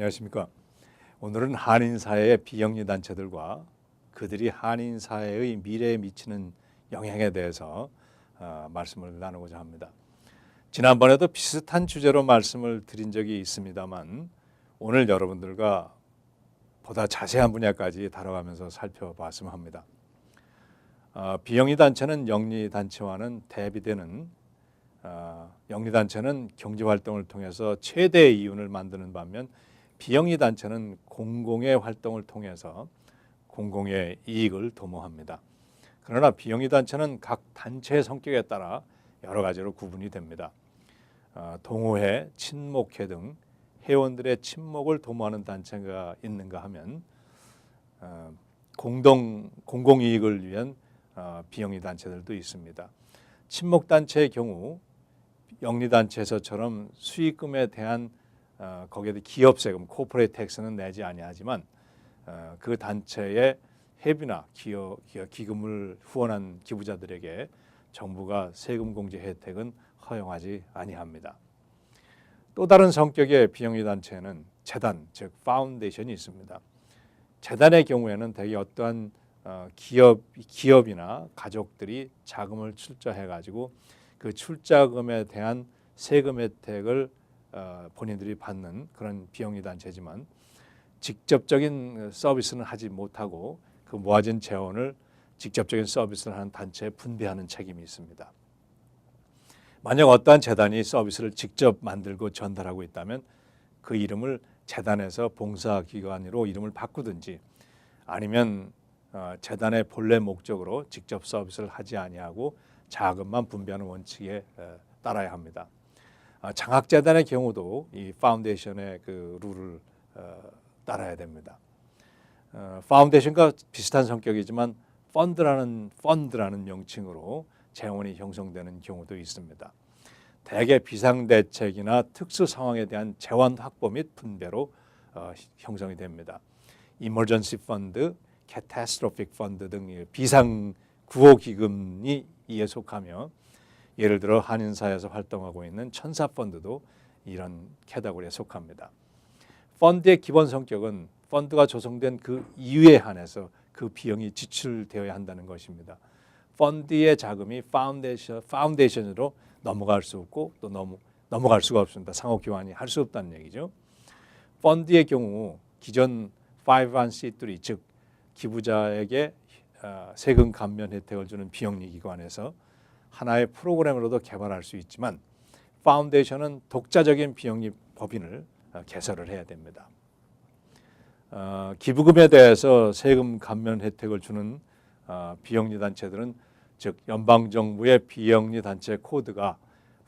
안녕하십니까. 오늘은 한인사회의 비영리 단체들과 그들이 한인사회의 미래에 미치는 영향에 대해서 말씀을 나누고자 합니다. 지난번에도 비슷한 주제로 말씀을 드린 적이 있습니다만 오늘 여러분들과 보다 자세한 분야까지 다뤄가면서 살펴봤으면 합니다. 비영리 단체는 영리 단체와는 대비되는 영리 단체는 경제 활동을 통해서 최대의 이윤을 만드는 반면 비영리 단체는 공공의 활동을 통해서 공공의 이익을 도모합니다. 그러나 비영리 단체는 각 단체의 성격에 따라 여러 가지로 구분이 됩니다. 동호회, 친목회 등 회원들의 친목을 도모하는 단체가 있는가 하면 공공이익을 위한 비영리 단체들도 있습니다. 친목 단체의 경우 영리 단체에서처럼 수익금에 대한 거기에 기업 세금, 코퍼레이트 텍스는 내지 아니하지만 그 단체의 회비나 기금을 후원한 기부자들에게 정부가 세금 공제 혜택은 허용하지 아니합니다. 또 다른 성격의 비영리 단체는 재단, 즉 파운데이션이 있습니다. 재단의 경우에는 대개 어떠한 기업이나 가족들이 자금을 출자해 가지고 그 출자금에 대한 세금 혜택을 본인들이 받는 그런 비영리 단체지만 직접적인 서비스는 하지 못하고 그 모아진 재원을 직접적인 서비스를 하는 단체에 분배하는 책임이 있습니다. 만약 어떠한 재단이 서비스를 직접 만들고 전달하고 있다면 그 이름을 재단에서 봉사기관으로 이름을 바꾸든지 아니면 재단의 본래 목적으로 직접 서비스를 하지 아니하고 자금만 분배하는 원칙에 따라야 합니다. 장학재단의 경우도 이 파운데이션의 그 룰을 따라야 됩니다. 파운데이션과 비슷한 성격이지만 펀드라는 명칭으로 재원이 형성되는 경우도 있습니다. 대개 비상대책이나 특수 상황에 대한 재원 확보 및 분배로 형성이 됩니다. 이머전시 펀드, 캐타스트로픽 펀드 등 비상 구호 기금이 이에 속하며 예를 들어 한인사에서 활동하고 있는 천사펀드도 이런 캐터고리에 속합니다. 펀드의 기본 성격은 펀드가 조성된 그 이유에 한해서 그 비용이 지출되어야 한다는 것입니다. 펀드의 자금이 파운데이션으로 넘어갈 수 없고 또 넘어갈 수가 없습니다. 상호 교환이 할 수 없다는 얘기죠. 펀드의 경우 기존 501c3 즉 기부자에게 세금 감면 혜택을 주는 비영리 기관에서 하나의 프로그램으로도 개발할 수 있지만 파운데이션은 독자적인 비영리 법인을 개설을 해야 됩니다. 기부금에 대해서 세금 감면 혜택을 주는 비영리 단체들은 즉 연방정부의 비영리 단체 코드가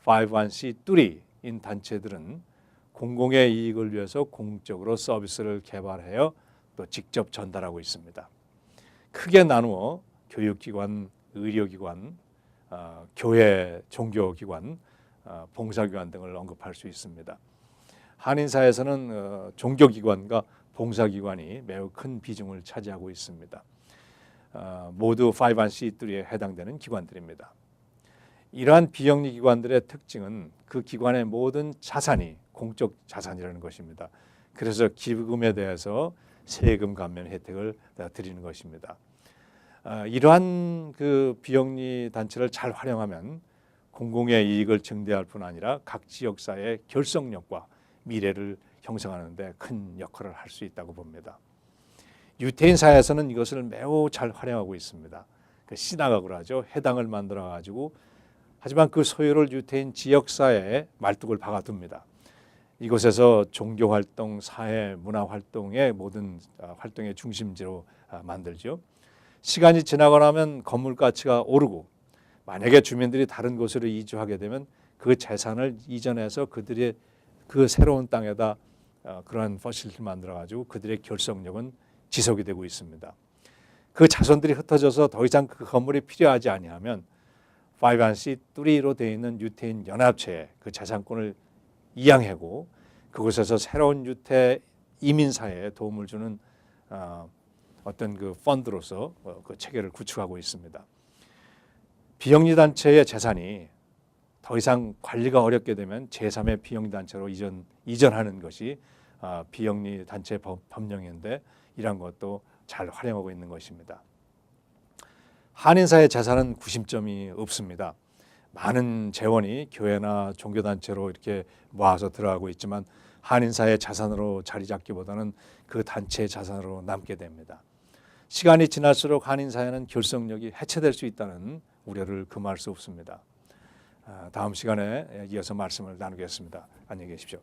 501c3인 단체들은 공공의 이익을 위해서 공적으로 서비스를 개발하여 또 직접 전달하고 있습니다. 크게 나누어 교육기관, 의료기관, 교회, 종교기관, 봉사기관 등을 언급할 수 있습니다. 한인사에서는 종교기관과 봉사기관이 매우 큰 비중을 차지하고 있습니다. 모두 501c3에 해당되는 기관들입니다. 이러한 비영리 기관들의 특징은 그 기관의 모든 자산이 공적 자산이라는 것입니다. 그래서 기부금에 대해서 세금 감면 혜택을 드리는 것입니다. 이러한 그 비영리 단체를 잘 활용하면 공공의 이익을 증대할 뿐 아니라 각 지역사회의 결속력과 미래를 형성하는 데 큰 역할을 할 수 있다고 봅니다. 유태인 사회에서는 이것을 매우 잘 활용하고 있습니다. 그 시나고그를 하죠. 해당을 만들어 가지고 하지만 그 소유를 유태인 지역사회에 말뚝을 박아둡니다. 이곳에서 종교활동, 사회, 문화활동의 모든 활동의 중심지로 만들죠. 시간이 지나고 나면 건물 가치가 오르고 만약에 주민들이 다른 곳으로 이주하게 되면 그 재산을 이전해서 그들의 그 새로운 땅에다 그러한 퍼실리티를 만들어가지고 그들의 결속력은 지속이 되고 있습니다. 그 자손들이 흩어져서 더 이상 그 건물이 필요하지 아니하면 501c3로 되어 있는 유태인 연합체에 그 재산권을 이양하고 그곳에서 새로운 유태 이민 사회에 도움을 주는 어떤 그 펀드로서 그 체계를 구축하고 있습니다. 비영리 단체의 재산이 더 이상 관리가 어렵게 되면 제3의 비영리 단체로 이전하는 것이 비영리 단체 법령인데 이런 것도 잘 활용하고 있는 것입니다. 한인사회 재산은 구심점이 없습니다. 많은 재원이 교회나 종교단체로 이렇게 모아서 들어가고 있지만 한인사회 자산으로 자리 잡기보다는 그 단체의 자산으로 남게 됩니다. 시간이 지날수록 한인사회는 결속력이 해체될 수 있다는 우려를 금할 수 없습니다. 다음 시간에 이어서 말씀을 나누겠습니다. 안녕히 계십시오.